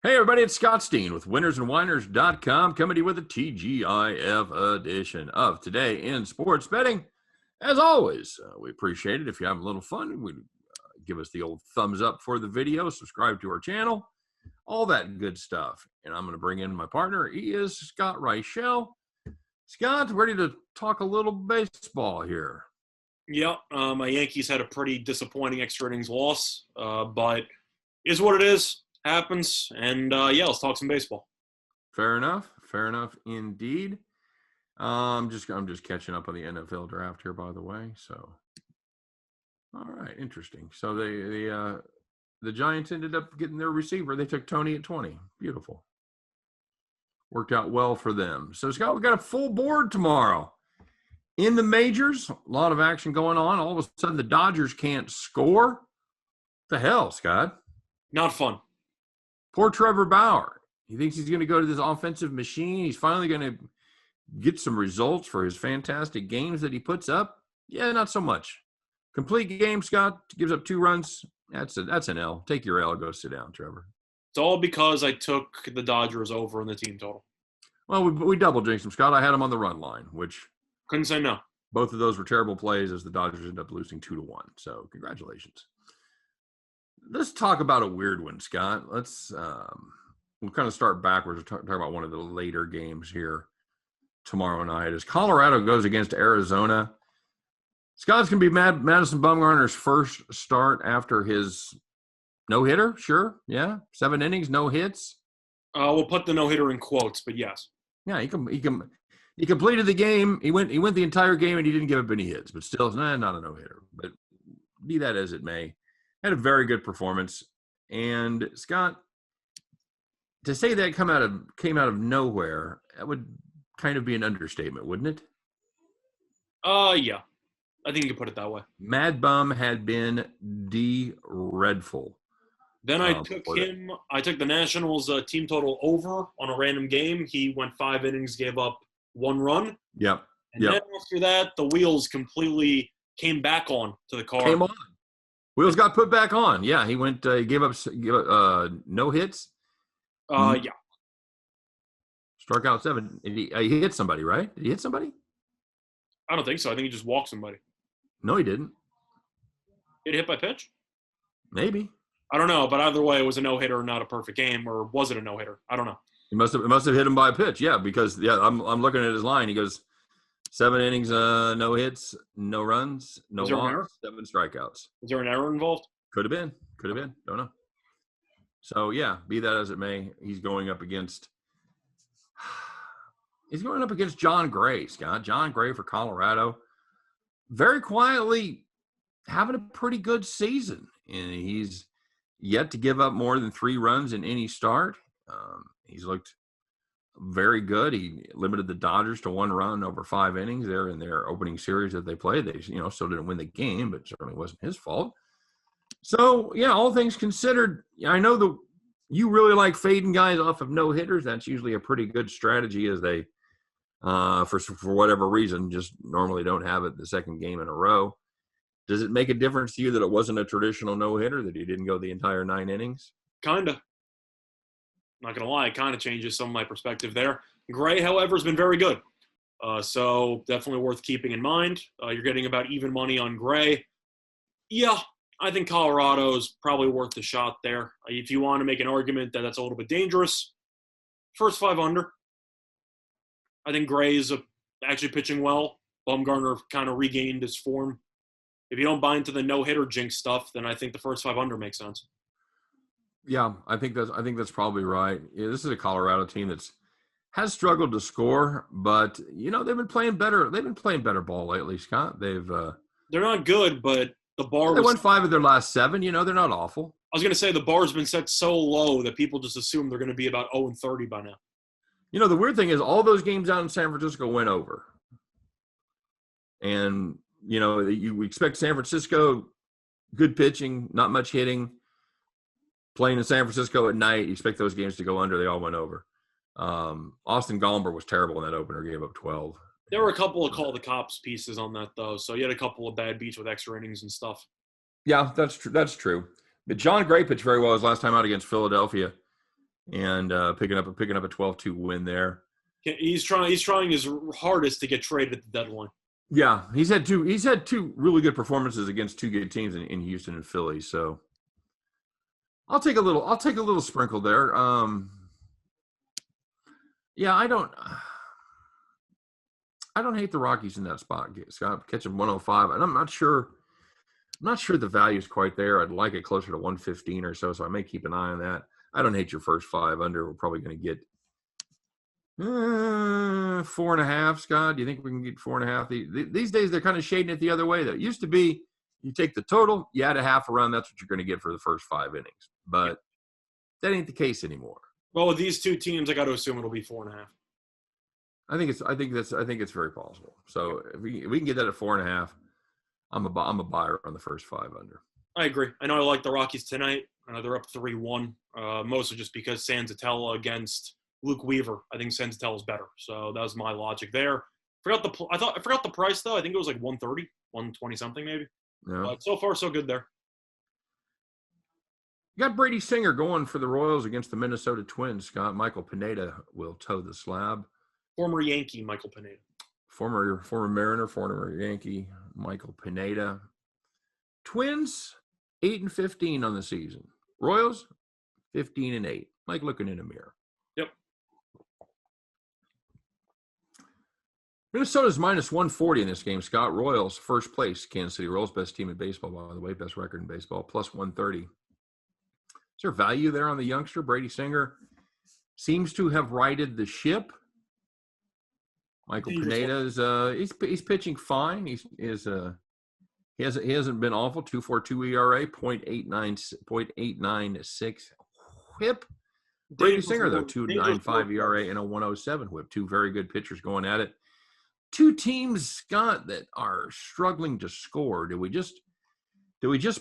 Hey, everybody, it's Scott Steen with winnersandwhiners.com coming to you with a TGIF edition of Today in Sports Betting. As always, we appreciate it. If you're having a little fun, give us the old thumbs up for the video, subscribe to our channel, all that good stuff. And I'm going to bring in my partner. He is Scott Reichel. Scott, ready to talk a little baseball here. Yeah, my Yankees had a pretty disappointing extra innings loss, but is what it is. Happens, and let's talk some baseball. Fair enough indeed. I'm just catching up on the NFL draft here, by the way. So, all right, interesting. So the Giants ended up getting their receiver. They took Tony at 20. Beautiful. Worked out well for them. So, Scott, we got a full board tomorrow. In the majors, a lot of action going on. All of a sudden, the Dodgers can't score. What the hell, Scott? Not fun. Poor Trevor Bauer. He thinks he's going to go to this offensive machine. He's finally going to get some results for his fantastic games that he puts up. Yeah, not so much. Complete game, Scott, gives up 2 runs. That's an L. Take your L. Go sit down, Trevor. It's all because I took the Dodgers over in the team total. Well, we double jinxed him, Scott. I had him on the run line, which couldn't say no. Both of those were terrible plays as the Dodgers ended up losing 2-1. So congratulations. Let's talk about a weird one, Scott. We'll kind of start backwards. Talk about one of the later games here tomorrow night as Colorado goes against Arizona. Scott's going to be Madison Bumgarner's first start after his no-hitter, sure. Yeah, 7 innings, no hits. We'll put the no-hitter in quotes, but yes. Yeah, he completed the game. He went the entire game, and he didn't give up any hits, but still, not a no-hitter. But be that as it may, had a very good performance. And Scott, to say that came out of nowhere, that would kind of be an understatement, wouldn't it? Yeah. I think you could put it that way. Mad Bum had been dreadful. Then I took the Nationals team total over on a random game. He went 5 innings, gave up 1 run. Yep. And then after that, the wheels completely came back on to the car. Came on. Wheels got put back on. Yeah, he went. He gave up no hits. Yeah. Struck out 7. He hit somebody, right? Did he hit somebody? I don't think so. I think he just walked somebody. No, he didn't. Did he hit by pitch? Maybe. I don't know, but either way, it was a no-hitter, not a perfect game, or was it a no-hitter? I don't know. It must have hit him by a pitch. Yeah, because I'm looking at his line. He goes 7 innings, no hits, no runs, no walks, 7 strikeouts. Is there an error involved? Could have been. Don't know. So yeah, be that as it may, he's going up against John Gray, Scott. John Gray for Colorado. Very quietly having a pretty good season. And he's yet to give up more than 3 runs in any start. He's looked very good. He limited the Dodgers to 1 run over 5 innings there in their opening series that they played. They, still didn't win the game, but certainly wasn't his fault. So, yeah, all things considered, I know you really like fading guys off of no-hitters. That's usually a pretty good strategy as they, for whatever reason, just normally don't have it the second game in a row. Does it make a difference to you that it wasn't a traditional no-hitter, that he didn't go the entire 9 innings? Kind of. Not going to lie, it kind of changes some of my perspective there. Gray, however, has been very good. So definitely worth keeping in mind. You're getting about even money on Gray. Yeah, I think Colorado is probably worth the shot there. If you want to make an argument that that's a little bit dangerous, first 5 under. I think Gray is actually pitching well. Bumgarner kind of regained his form. If you don't buy into the no-hitter jinx stuff, then I think the first 5 under makes sense. Yeah, I think that's probably right. Yeah, this is a Colorado team has struggled to score, but they've been playing better. They've been playing better ball lately, Scott. They're not good, but the bar. They won 5 of their last 7. They're not awful. I was going to say the bar's been set so low that people just assume they're going to be about 0-30 by now. The weird thing is all those games out in San Francisco went over, and you expect San Francisco, good pitching, not much hitting. Playing in San Francisco at night, you expect those games to go under. They all went over. Austin Gomber was terrible in that opener, gave up 12. There were a couple of call the cops pieces on that, though. So you had a couple of bad beats with extra innings and stuff. Yeah, that's true. But John Gray pitched very well his last time out against Philadelphia. and picking up a 12-2 win there. He's trying his hardest to get traded at the deadline. Yeah, he's had two really good performances against two good teams in Houston and Philly. So I'll take a little sprinkle there. Yeah, I don't hate the Rockies in that spot. Scott catching 105, and I'm not sure the value is quite there. I'd like it closer to 115 or so I may keep an eye on that. I don't hate your first 5 under. We're probably going to get 4.5. Scott, do you think we can get 4.5? These days they're kind of shading it the other way. Though it used to be you take the total, you add a half a run. That's what you're going to get for the first 5 innings. But that ain't the case anymore. Well, with these two teams, I got to assume it'll be 4.5. I think it's very possible. So if we can get that at 4.5, I'm a buyer on the first 5 under. I agree. I know I like the Rockies tonight. They're up 3-1, mostly just because Senzatella against Luke Weaver. I think Senzatella's better. So that was my logic there. I forgot the price though. I think it was like 130, 120 something maybe. Yeah. But so far so good there. You got Brady Singer going for the Royals against the Minnesota Twins. Scott, Michael Pineda will toe the slab. Former Yankee Michael Pineda. Former Mariner, former Yankee Michael Pineda. Twins 8-15 on the season. Royals 15-8. Like looking in a mirror. Yep. Minnesota's minus 140 in this game. Scott, Royals first place. Kansas City Royals, best team in baseball, by the way, best record in baseball, plus 130. Is there value there on the youngster? Brady Singer seems to have righted the ship. Michael Pineda is he's pitching fine. He hasn't been awful. 2.42 ERA, 0.896 WHIP. Brady Singer though, 2.95 ERA and a 107 WHIP. Two very good pitchers going at it. Two teams, Scott, that are struggling to score. Do we just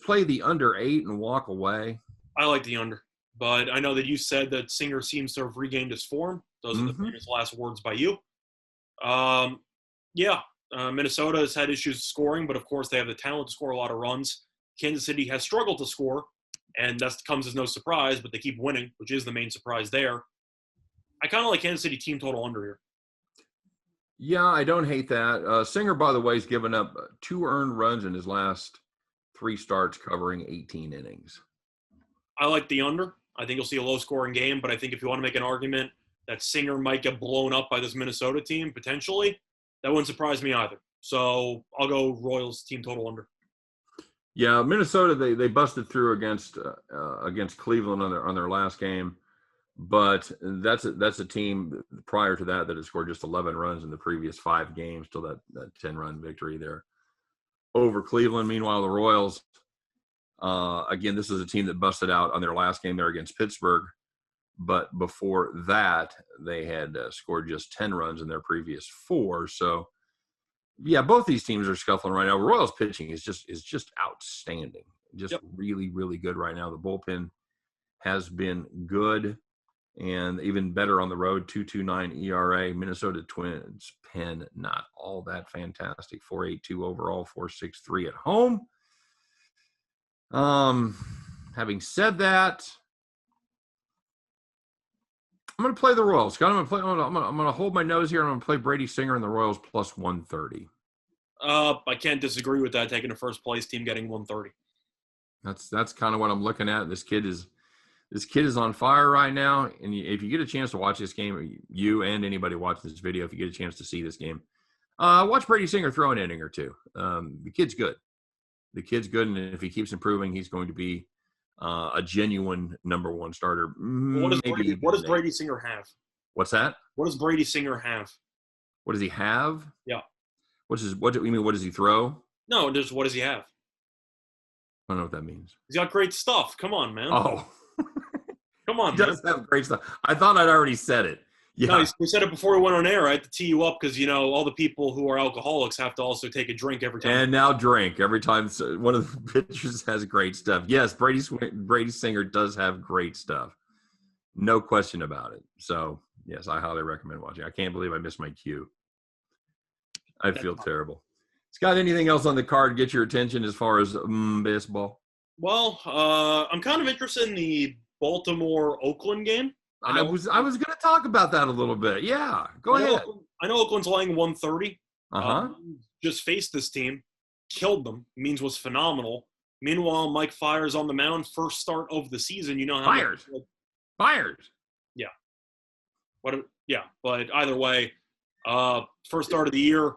play the under 8 and walk away? I like the under, but I know that you said that Singer seems to have regained his form. Those are the famous last words by you. Minnesota has had issues scoring, but of course they have the talent to score a lot of runs. Kansas City has struggled to score, and that comes as no surprise, but they keep winning, which is the main surprise there. I kind of like Kansas City team total under here. Yeah, I don't hate that. Singer, by the way, has given up 2 earned runs in his last 3 starts covering 18 innings. I like the under. I think you'll see a low-scoring game, but I think if you want to make an argument that Singer might get blown up by this Minnesota team, potentially, that wouldn't surprise me either. So I'll go Royals team total under. Yeah, Minnesota, they busted through against Cleveland on their last game, but that's a team prior to that had scored just 11 runs in the previous 5 games till that 10-run victory there over Cleveland. Meanwhile, the Royals, again, this is a team that busted out on their last game there against Pittsburgh, but before that they had scored just 10 runs in their previous 4. So yeah, both these teams are scuffling right now. Royals pitching is just outstanding. Just really, really good right now. The bullpen has been good and even better on the road. 2.29 ERA. Minnesota Twins pen not all that fantastic. 4.82 overall, 4.63 at home. Having said that, I'm going to play the Royals. Scott, I'm going to hold my nose here. I'm going to play Brady Singer and the Royals plus 130. I can't disagree with that. Taking a first place team getting 130. That's kind of what I'm looking at. This kid is on fire right now. And if you get a chance to watch this game, you and anybody watching this video, if you get a chance to see this game, watch Brady Singer throw an inning or two. The kid's good. And if he keeps improving, he's going to be a genuine number 1 starter. What does Brady Singer have? What's that? What does Brady Singer have? What does he have? Yeah. What do you mean? What does he throw? No, just what does he have? I don't know what that means. He's got great stuff. Come on, man. Oh. Come on, he does have great stuff. I thought I'd already said it. Yeah. No, we said it before we went on air. I had to tee you up because, all the people who are alcoholics have to also take a drink every time. And now drink every time one of the pitchers has great stuff. Yes, Brady Singer does have great stuff. No question about it. So, yes, I highly recommend watching. I can't believe I missed my cue. I feel terrible. Scott, anything else on the card get your attention as far as baseball? Well, I'm kind of interested in the Baltimore Oakland game. I was going to talk about that a little bit. Yeah, go ahead. I know Oakland's laying 130. Uh-huh. Just faced this team, killed them. Means was phenomenal. Meanwhile, Mike Fiers on the mound, first start of the season. You know how Fires. Yeah. But either way, first start of the year,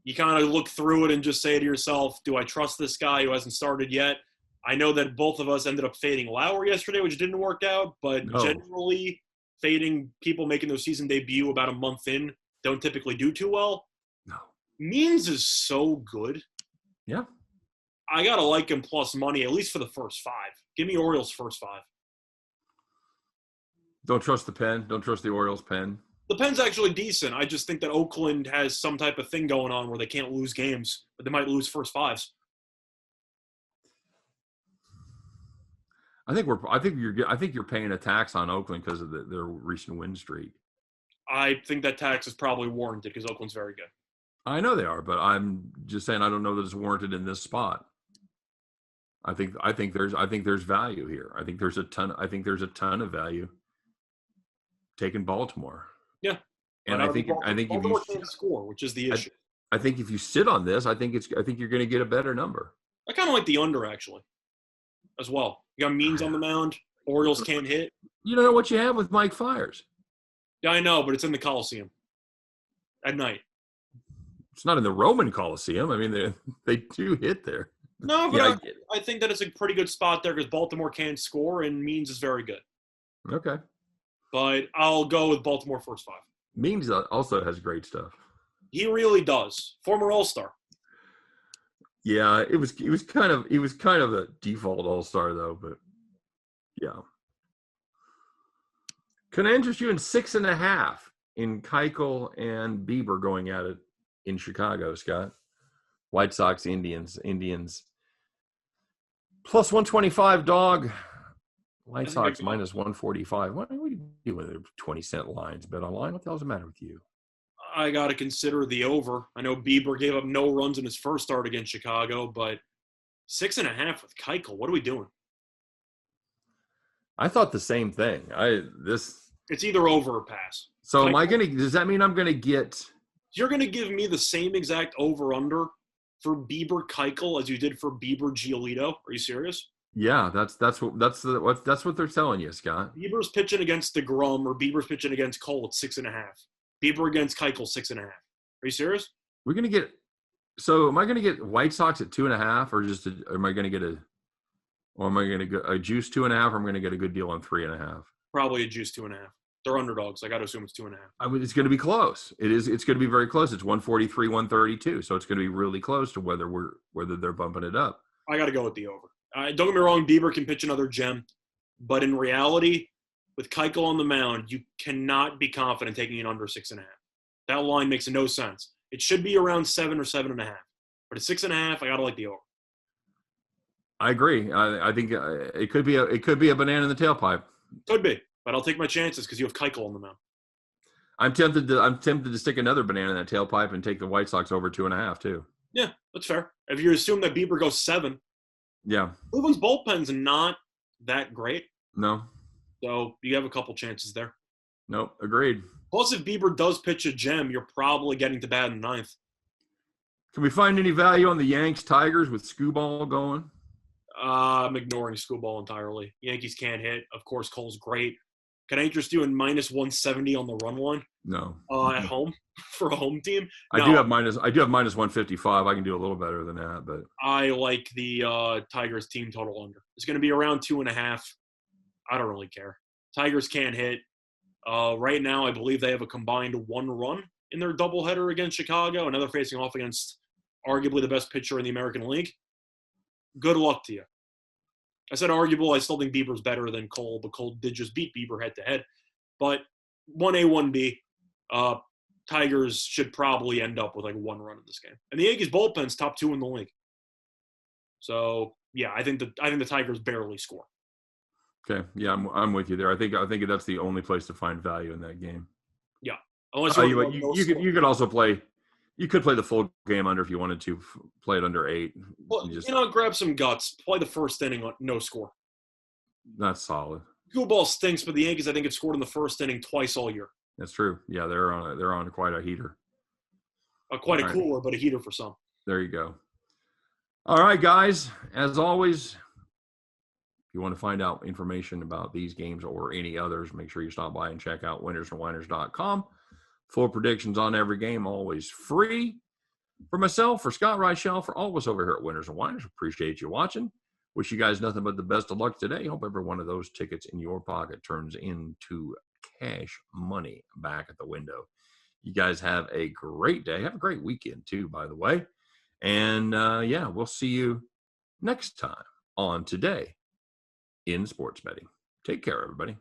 you kind of look through it and just say to yourself, do I trust this guy who hasn't started yet? I know that both of us ended up fading Lauer yesterday, which didn't work out, but generally fading people making their season debut about a month in don't typically do too well. No. Means is so good. Yeah. I got to like him plus money, at least for the first 5. Give me Orioles first 5. Don't trust the pen. Don't trust the Orioles pen. The pen's actually decent. I just think that Oakland has some type of thing going on where they can't lose games, but they might lose first 5s. I think you're paying a tax on Oakland because of their recent win streak. I think that tax is probably warranted because Oakland's very good. I know they are, but I'm just saying I don't know that it's warranted in this spot. I think there's value here. I think there's a ton of value taking Baltimore. Yeah. And I think Baltimore can't score, which is the issue. I think if you sit on this, I think you're going to get a better number. I kind of like the under actually, as well. You got Means on the mound. Orioles can't hit. You don't know what you have with Mike Fiers. Yeah, I know, but it's in the Coliseum at night. It's not in the Roman Coliseum. I mean, they do hit there. No, but I think that it's a pretty good spot there because Baltimore can't score and Means is very good. Okay. But I'll go with Baltimore first 5. Means also has great stuff. He really does. Former All-Star. Yeah, he was kind of a default All-Star though, but yeah. Can I interest you in 6.5 in Keuchel and Bieber going at it in Chicago, Scott? White Sox, Indians. Plus 125 dog. White Sox minus 145. What are we doing with 20-cent lines? Bet online? What the hell's the matter with you? I got to consider the over. I know Bieber gave up no runs in his first start against Chicago, but 6.5 with Keuchel. What are we doing? I thought the same thing. It's either over or pass. So does that mean I'm going to get? You're going to give me the same exact over/under for Bieber Keuchel as you did for Bieber Giolito? Are you serious? Yeah, that's what they're telling you, Scott. Bieber's pitching against DeGrom or Bieber's pitching against Cole at 6.5. Bieber against Keuchel 6.5. Are you serious? We're gonna get. So am I gonna get White Sox at 2.5, or am I gonna get a juice 2.5, or am I gonna get a good deal on 3.5? Probably a juice 2.5. They're underdogs. I got to assume it's 2.5. I mean, it's going to be close. It's going to be very close. It's 143, 132. So it's going to be really close to whether they're bumping it up. I got to go with the over. Don't get me wrong. Bieber can pitch another gem, but in reality, with Keuchel on the mound, you cannot be confident taking it under 6.5. That line makes no sense. It should be around 7 or 7.5. But at 6.5, I got to like the over. I agree. I think it could be a banana in the tailpipe. Could be. But I'll take my chances because you have Keuchel on the mound. I'm tempted to stick another banana in that tailpipe and take the White Sox over 2.5 too. Yeah, that's fair. If you assume that Bieber goes 7, yeah, Cleveland's bullpen's not that great. No. So you have a couple chances there. Nope, agreed. Plus, if Bieber does pitch a gem, you're probably getting to bat in the 9th. Can we find any value on the Yanks Tigers with Skubal going? I'm ignoring Skubal entirely. Yankees can't hit. Of course, Cole's great. Can I interest you in minus 170 on the run line? No. At home for a home team? No. I do have minus 155. I can do a little better than that, but I like the Tigers team total under. It's going to be around 2.5. I don't really care. Tigers can't hit. Right now, I believe they have a combined 1 run in their doubleheader against Chicago, and now they're facing off against arguably the best pitcher in the American League. Good luck to you. I said arguable. I still think Bieber's better than Cole, but Cole did just beat Bieber head-to-head. But 1A, 1B, Tigers should probably end up with like 1 run in this game. And the Yankees bullpen's top 2 in the league. So, yeah, I think the Tigers barely score. Okay, yeah, I'm with you there. I think that's the only place to find value in that game. Yeah, unless you could also play. You could play the full game under if you wanted to. Play it under 8. Well, grab some guts. Play the first inning on no score. That's solid. School ball stinks, but the Yankees, I think, have scored in the first inning twice all year. That's true. Yeah, they're on quite a heater. Quite a All right. cooler, but a heater for some. There you go. All right, guys. As always, if you want to find out information about these games or any others, make sure you stop by and check out winnersandwhiners.com. Full predictions on every game, always free. For myself, for Scott Reichel, for all of us over here at Winners and Whiners, appreciate you watching. Wish you guys nothing but the best of luck today. Hope every one of those tickets in your pocket turns into cash money back at the window. You guys have a great day. Have a great weekend, too, by the way. And, we'll see you next time on Today in Sports Betting. Take care, everybody.